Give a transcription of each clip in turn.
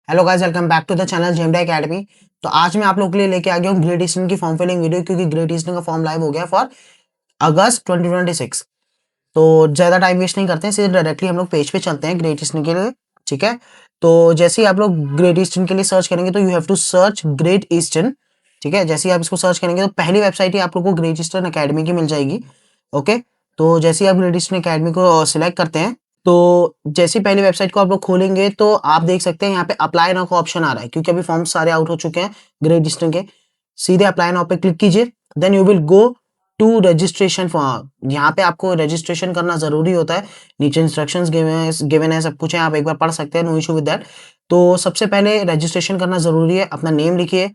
Hello guys, welcome back to the channel JMD academy. तो आज मैं आप लोगों के लिए लेके आ गया हूँ ग्रेड ईस्टर्न की फॉर्म फिलिंग वीडियो, क्योंकि ग्रेड ईस्टर्न का फॉर्म लाइव हो गया फॉर अगस्त 2026। तो ज़्यादा टाइम वेस्ट नहीं करते हैं, सीधे डायरेक्टली हम लोग पेज पे चलते हैं ग्रेड ईस्टर्न के लिए। ठीक है, तो जैसे ही आप लोग ग्रेड ईस्टर्न के लिए सर्च करेंगे तो you have to search Great Eastern. ठीक है, जैसे ही आप इसको सर्च करेंगे तो पहली वेबसाइट ही आप लोग को ग्रेड ईस्टर्न अकेडमी की मिल जाएगी। ओके, तो जैसे ही आप ग्रेड ईस्टर्न अकेडमी को सिलेक्ट करते हैं तो जैसी पहली वेबसाइट को आप लोग खोलेंगे तो आप देख सकते हैं यहाँ पे अप्लाई नाउ का ऑप्शन आ रहा है, क्योंकि अभी फॉर्म सारे आउट हो चुके हैं ग्रेड ईस्टर्न के। सीधे अप्लाई नाउ पे क्लिक कीजिए, then you will go to registration form. यहाँ पे आपको रजिस्ट्रेशन करना जरूरी होता है। नीचे इंस्ट्रक्शंस गिवन है, सब कुछ है, आप एक बार पढ़ सकते हैं, नो इशू विद दैट। तो सबसे पहले रजिस्ट्रेशन करना जरूरी है। अपना नेम लिखिए,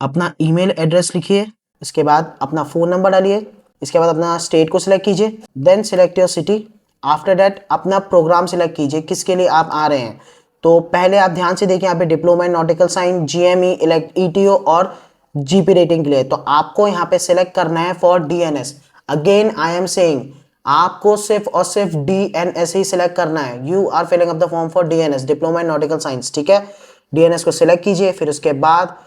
अपना ईमेल एड्रेस लिखिए, इसके बाद अपना फोन नंबर डालिए, इसके बाद अपना स्टेट को सिलेक्ट कीजिए, then select your city. After that अपना प्रोग्राम सिलेक्ट कीजिए, किसके लिए आप आ रहे हैं। तो पहले आप ध्यान से देखिए, यहाँ पे diploma in nautical science, GME, ETO और जीपी रेटिंग के लिए। तो आपको यहाँ पे सिलेक्ट करना है for DNS. Again I am saying, आपको सिर्फ और सिर्फ डीएनएस ही सिलेक्ट करना है। You are filling up the form for DNS, diploma in nautical science. ठीक है, डीएनएस को सिलेक्ट कीजिए, फिर उसके बाद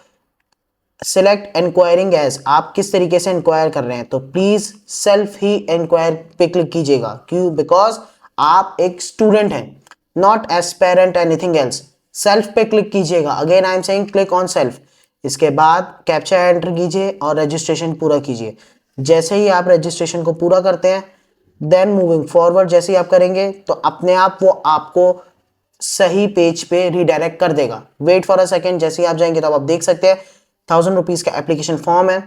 सिलेक्ट इंक्वायरिंग एज, आप किस तरीके से इंक्वायर कर रहे हैं। तो प्लीज सेल्फ ही इंक्वायर पे क्लिक कीजिएगा। क्यों? बिकॉज आप एक स्टूडेंट हैं, not as parent anything else. Self पे क्लिक कीजिएगा। Again I am saying click on self. इसके बाद कैप्चा एंटर कीजिए और रजिस्ट्रेशन पूरा कीजिए। जैसे ही आप रजिस्ट्रेशन को पूरा करते हैं, देन मूविंग फॉरवर्ड जैसे ही आप करेंगे तो अपने आप वो आपको सही पेज पे रिडायरेक्ट कर देगा। वेट फॉर अ सेकेंड, जैसे ही आप जाएंगे तो आप देख सकते हैं 1000 रुपीज का एप्लीकेशन फॉर्म है।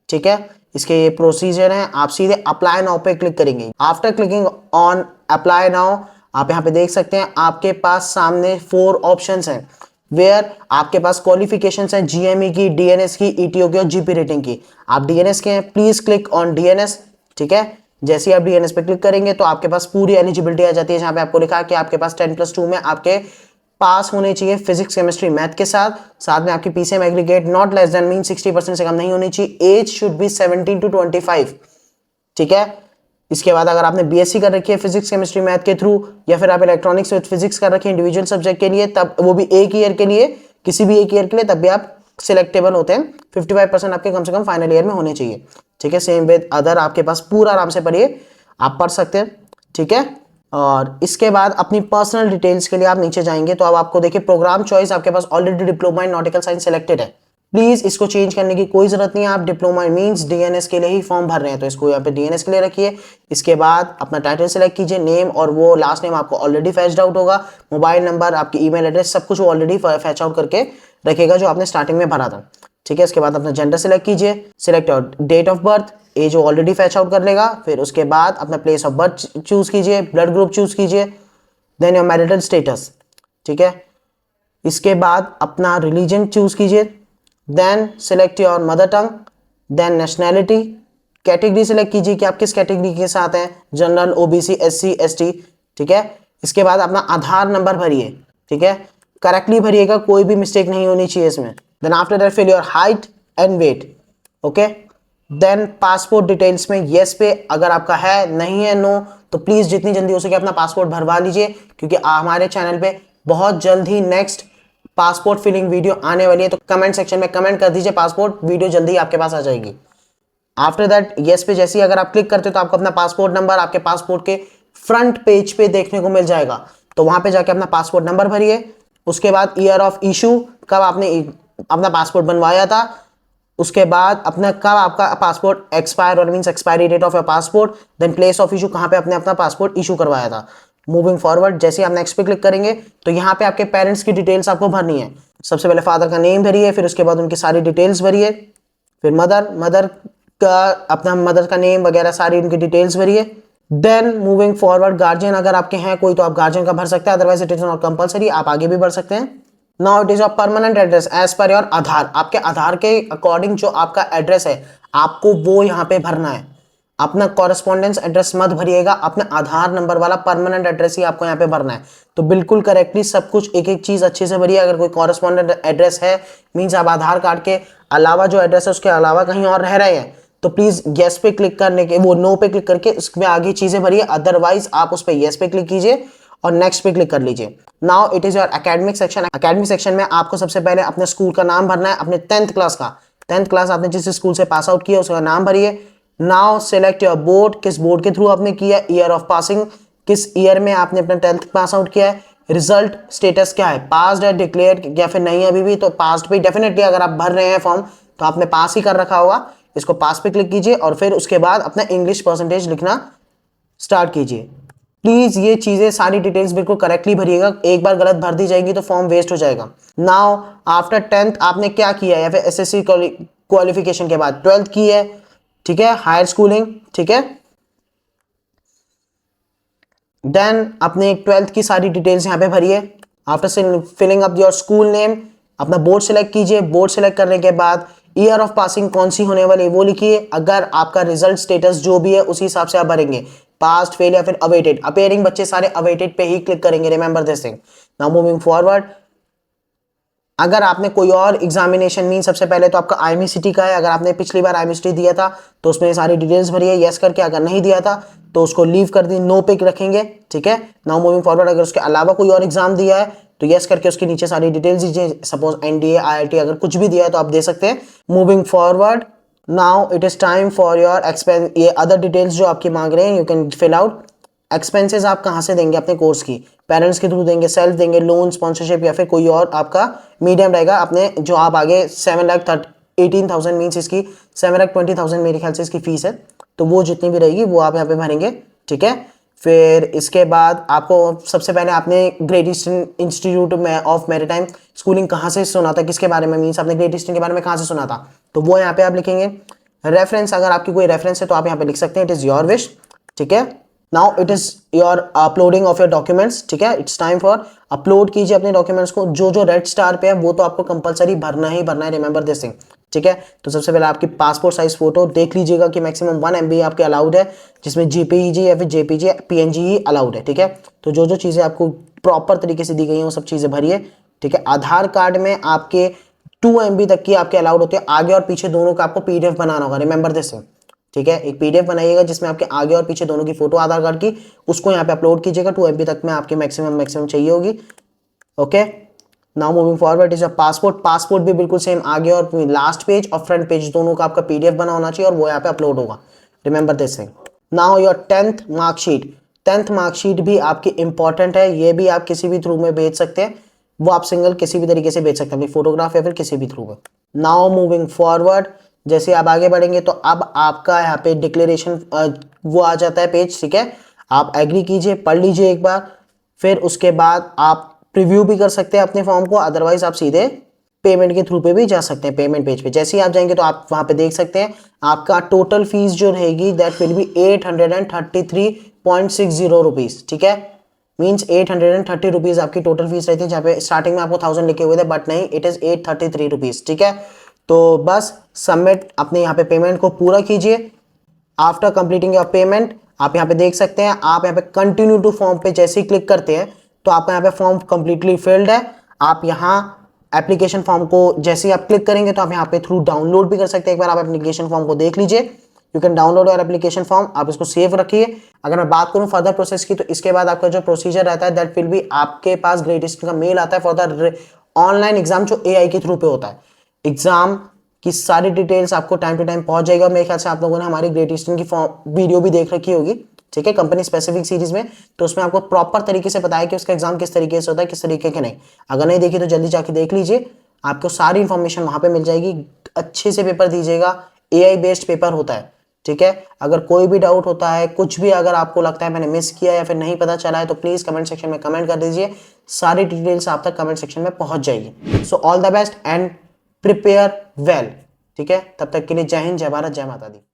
ठीक है, इसके ये प्रोसीजर है। आप सीधे अप्लाई नाउ पे क्लिक करेंगे। After clicking on apply now, आप यहाँ पे देख सकते हैं आपके पास सामने 4 ऑप्शंस हैं, वेयर आपके पास क्वालिफिकेशंस हैं जीएमई की, डीएनएस की, ईटीओ की और जीपी रेटिंग की। आप डीएनएस के हैं, प्लीज क्लिक ऑन डीएनएस। ठीक है, जैसे ही आप डीएनएस पे क्लिक करेंगे तो आपके पास पूरी एलिजिबिलिटी आ जाती है, जहां पे आपको लिखा है कि आपके पास 10+2 में आपके पास होने चाहिए फिजिक्स केमिस्ट्री मैथ के साथ। साथ में आपकी PCM aggregate not less than mean 60% से कम नहीं होनी चाहिए। Age should be 17 to 25। ठीक है, इसके बाद अगर आपने बीएससी कर रखी है फिजिक्स केमिस्ट्री मैथ के थ्रू, या फिर आप इलेक्ट्रॉनिक्स विद फिजिक्स कर रखी है इंडिविजुअल सब्जेक्ट के लिए, तब वो भी एक ईयर के लिए, किसी भी एक ईयर के लिए, तब भी आप सिलेक्टेबल होते हैं। 55% आपके कम से कम फाइनल ईयर में होने चाहिए। ठीक है, सेम विद अदर, आपके पास पूरा आराम से पढ़िए, आप पढ़ सकते हैं। ठीक है, और इसके बाद अपनी पर्सनल डिटेल्स के लिए आप नीचे जाएंगे तो अब आपको देखिए प्रोग्राम चॉइस आपके पास already diploma in nautical science selected है। प्लीज इसको चेंज करने की कोई जरूरत नहीं है। आप डिप्लोमा मींस डीएनएस के लिए ही फॉर्म भर रहे हैं, तो इसको यहाँ पे डीएनएस के लिए रखिए। इसके बाद अपना टाइटल सेलेक्ट कीजिए, नेम, और वो लास्ट नेम आपको ऑलरेडी फैच्ड आउट होगा। मोबाइल नंबर, आपकी ईमेल एड्रेस, सब कुछ वो ऑलरेडी फैच आउट करके रखेगा जो आपने स्टार्टिंग में भरा था। ठीक है, इसके बाद अपना जेंडर सेलेक्ट कीजिए, सिलेक्ट और डेट ऑफ बर्थ, एज वो ऑलरेडी फैच आउट कर लेगा। फिर उसके बाद अपना प्लेस ऑफ बर्थ चूज कीजिए, ब्लड ग्रुप चूज कीजिए, देन योर मैरिटल स्टेटस। ठीक है, इसके बाद अपना रिलीजन चूज कीजिए, then select your mother tongue, then nationality, category select कीजिए कि आप किस कैटेगरी के साथ हैं, जनरल, ओबीसी, एससी, एसटी। ठीक है, इसके बाद अपना आधार नंबर भरिए। ठीक है, करेक्टली भरिएगा, कोई भी मिस्टेक नहीं होनी चाहिए इसमें। Then after that fill your height and weight. Okay, then passport details में येस पे अगर आपका है, नहीं है नो, तो प्लीज जितनी जल्दी हो सके अपना पासपोर्ट भरवा लीजिए, क्योंकि हमारे चैनल पे बहुत जल्द ही नेक्स्ट पासपोर्ट फिलिंग वीडियो आने वाली है। तो कमेंट सेक्शन में कमेंट कर दीजिए, पासपोर्ट वीडियो जल्दी आपके पास आ जाएगी। आफ्टर दैट येस पे जैसे ही अगर आप क्लिक करते हो तो आपको अपना पासपोर्ट नंबर आपके पासपोर्ट के फ्रंट पेज पे देखने को मिल जाएगा। तो वहां पे जाके अपना पासपोर्ट नंबर भरिए। उसके बाद ईयर ऑफ इशू, कब आपने अपना पासपोर्ट बनवाया था, उसके बाद अपना कब आपका पासपोर्ट एक्सपायर और means expiry date of your passport, then place of issue, कहां पे आपने अपना पासपोर्ट इशू करवाया था। मूविंग फॉरवर्ड जैसे आप नेक्स्ट पे क्लिक करेंगे तो यहाँ पे आपके पेरेंट्स की डिटेल्स आपको भरनी है। सबसे पहले फादर का नेम भरिए, फिर उसके बाद उनकी सारी डिटेल्स भरिए, फिर मदर का अपना मदर का नेम वगैरह सारी उनकी डिटेल्स भरिए। देन मूविंग फॉरवर्ड गार्जियन अगर आपके हैं कोई तो आप गार्जियन का भर सकते हैं, otherwise it is not compulsory, आप आगे भी भर सकते हैं। Now it is your permanent address as per your Aadhaar, आपके आधार के अकॉर्डिंग जो आपका एड्रेस है आपको वो यहाँ पे भरना है। अपना कॉरेस्पॉन्डेंस एड्रेस मत भरिएगा, अपने आधार नंबर वाला परमानेंट एड्रेस ही आपको यहाँ पे भरना है। तो बिल्कुल करेक्टली सब कुछ एक एक चीज अच्छे से भरिए। अगर कोई कॉरेस्पॉन्डेंट एड्रेस है मीन्स आप आधार कार्ड के अलावा जो एड्रेस है उसके अलावा कहीं और रह रहे हैं, तो प्लीज येस पे क्लिक करने के, वो नो पे क्लिक करके उसमें आगे चीजें भरिए। अदरवाइज आप उस पर येस पे क्लिक कीजिए और नेक्स्ट पे क्लिक कर लीजिए। Now it is your academic section. Academic section में आपको सबसे पहले अपने स्कूल का नाम भरना है, अपने 10th क्लास का। 10th क्लास आपने जिस स्कूल से पास आउट किया उसका नाम भरिए। नाउ सिलेक्ट योर बोर्ड, किस बोर्ड के थ्रू आपने किया, ईयर ऑफ पासिंग, किस ईयर में आपने अपना 10th पास आउट किया है, रिजल्ट स्टेटस क्या है, पास्ड है, डिक्लेयर्ड या फिर नहीं है अभी भी, तो पास्ड पे डेफिनेटली अगर आप भर रहे हैं फॉर्म तो आपने पास ही कर रखा होगा। इसको पास पे क्लिक कीजिए और फिर उसके बाद अपना इंग्लिश परसेंटेज लिखना स्टार्ट कीजिए। प्लीज ये चीजें सारी डिटेल्स बिल्कुल करेक्टली भरिएगा, एक बार गलत भर दी जाएगी तो फॉर्म वेस्ट हो जाएगा। नाउ आफ्टर 10th आपने क्या किया है, या फिर एसएससी क्वालिफिकेशन के बाद 12th की है, ठीक है, हायर स्कूलिंग, ठीक है। देन अपने 12th की सारी डिटेल्स यहाँ पे भरिए। After filling up your school name अपना बोर्ड सेलेक्ट कीजिए। बोर्ड सेलेक्ट करने के बाद ईयर ऑफ पासिंग कौन सी होने वाली वो लिखिए। अगर आपका रिजल्ट स्टेटस जो भी है उसी हिसाब से आप भरेंगे, पास्ट, फेल या फिर अवेटेड। अपेयरिंग बच्चे सारे अवेटेड पे ही क्लिक करेंगे, remember this thing. Now moving forward, अगर आपने कोई और एग्जामिनेशन मीन सबसे पहले तो आपका आईएमसीटी का है। अगर आपने पिछली बार आईएमसीटी दिया था तो उसमें सारी डिटेल्स भरी है, यस करके। अगर नहीं दिया था तो उसको लीव कर दी, नो पे रखेंगे, ठीक है। नाउ मूविंग फॉरवर्ड, अगर उसके अलावा कोई और एग्जाम दिया है तो यस करके उसके नीचे सारी डिटेल्स दीजिए। सपोज एनडीए, आईआईटी अगर कुछ भी दिया है तो आप दे सकते हैं। Moving forward, now it is time for your expense, ये अदर डिटेल्स जो आपकी मांग रहे हैं you can fill out. Expenses आप कहाँ से देंगे अपने कोर्स की, पेरेंट्स के थ्रू देंगे, सेल्फ देंगे, लोन, स्पॉन्सरशिप या फिर कोई और आपका मीडियम रहेगा। अपने जो आप आगे 7,18,000 मीन्स इसकी 7,20,000 मेरे ख्याल से इसकी फीस है, तो वो जितनी भी रहेगी वो आप यहाँ पे भरेंगे, ठीक है। फिर इसके बाद आपको सबसे पहले आपने ग्रेट ईस्टर्न इंस्टीट्यूट में ऑफ मैरीटाइम स्कूलिंग कहाँ से सुना था, किसके बारे में, मीन्स आपने ग्रेट ईस्टर्न के बारे में कहाँ से सुना था, तो वो यहाँ पे आप लिखेंगे। रेफरेंस, अगर आपकी कोई रेफरेंस है तो आप यहाँ पे लिख सकते हैं, इट इज योर विश, ठीक है। Now it is your uploading of your documents, ठीक है। इट्स टाइम फॉर अपलोड कीजिए अपने डॉक्यूमेंट्स को। जो जो रेड स्टार पे है वो तो आपको कंपलसरी भरना ही भरना है, रिमेंबर दिस थिंग, ठीक है। तो सबसे पहले आपकी पासपोर्ट साइज फोटो देख लीजिएगा कि मैक्सिमम 1 MB आपके अलाउड है, जिसमें जेपीईजी या फिर जेपीजी पीएनजी ही अलाउड है, ठीक है। तो जो जो चीज़ें आपको प्रॉपर तरीके से दी गई हैं वो सब चीज़ें भरिए, ठीक है। आधार कार्ड में आपके 2 MB तक की आपके अलाउड होते हैं, आगे और पीछे दोनों का आपको पीडीएफ बनाना होगा, रिमेंबर दिस थिंग, ठीक है। एक पीडीएफ बनाइएगा जिसमें आपके आगे और पीछे दोनों की फोटो आधार कार्ड की, उसको यहाँ पे अपलोड कीजिएगा। 2 MB तक में आपकी मैक्सिमम चाहिए होगी, okay. Now moving forward is a passport. Passport भी बिल्कुल सेम आगे और लास्ट पेज और फ्रंट पेज दोनों का आपका पीडीएफ बना होना चाहिए और वो यहाँ पे अपलोड होगा, remember this thing. Now your 10th marksheet. 10th marksheet भी आपकी इंपॉर्टेंट है, ये भी आप किसी भी थ्रू में भेज सकते हैं, वो आप सिंगल किसी भी तरीके से भेज सकते हैं, अपनी फोटोग्राफ या फिर किसी भी थ्रू में। नाउ मूविंग फॉरवर्ड, जैसे आप आगे बढ़ेंगे तो अब आपका यहाँ पे डिक्लेरेशन वो आ जाता है पेज, ठीक है। आप एग्री कीजिए, पढ़ लीजिए एक बार, फिर उसके बाद आप प्रीव्यू भी कर सकते हैं अपने फॉर्म को, अदरवाइज आप सीधे पेमेंट के थ्रू पे भी जा सकते हैं। पेमेंट पेज पे जैसे ही आप जाएंगे तो आप वहां पे देख सकते हैं आपका टोटल फीस जो रहेगी दैट विल बी 833.60 रुपीज, ठीक है। मीन्स 830 रुपीज आपकी टोटल फीस रहती है, जहाँ पे स्टार्टिंग में आपको 1000 लिखे हुए थे, बट नहीं, इट इज 833 रुपीज, ठीक है। तो बस सबमिट अपने यहाँ पे पेमेंट को पूरा कीजिए। आफ्टर कंप्लीटिंग योर पेमेंट आप यहाँ पे देख सकते हैं, आप यहाँ पे कंटिन्यू टू फॉर्म पे जैसे ही क्लिक करते हैं तो आपका यहाँ पे फॉर्म कंप्लीटली फिल्ड है। आप यहाँ एप्लीकेशन फॉर्म को जैसे ही आप क्लिक करेंगे तो आप यहाँ पे थ्रू डाउनलोड भी कर सकते हैं। एक बार आप एप्लीकेशन फॉर्म को देख लीजिए, you can download your application form, आप इसको सेव रखिए। अगर मैं बात करूँ फर्दर प्रोसेस की तो इसके बाद आपका जो प्रोसीजर रहता है दैट विल बी, आपके पास ग्रेट ईस्टर्न का मेल आता है फॉर द ऑनलाइन एग्जाम जो AI के थ्रू पे होता है। एग्जाम की सारी डिटेल्स आपको टाइम टू टाइम पहुंच जाएगा। मेरे ख्याल से आप लोगों ने हमारी ग्रेट ईस्टर्न की वीडियो भी देख रखी होगी, ठीक है, कंपनी स्पेसिफिक सीरीज में, तो उसमें आपको प्रॉपर तरीके से बताया कि उसका एग्जाम किस तरीके से होता है, किस तरीके के नहीं। अगर नहीं देखी तो जल्दी जाके देख लीजिए, आपको सारी इंफॉर्मेशन वहां पे मिल जाएगी। अच्छे से पेपर दीजिएगा, AI बेस्ड पेपर होता है, ठीक है। अगर कोई भी डाउट होता है, कुछ भी अगर आपको लगता है मैंने मिस किया या फिर नहीं पता चला है, तो प्लीज कमेंट सेक्शन में कमेंट कर दीजिए, सारी डिटेल्स आप तक कमेंट सेक्शन में पहुंच जाएगी। So all the best and prepare well, ठीक है। तब तक के लिए जय हिंद, जय भारत, जय माता दी।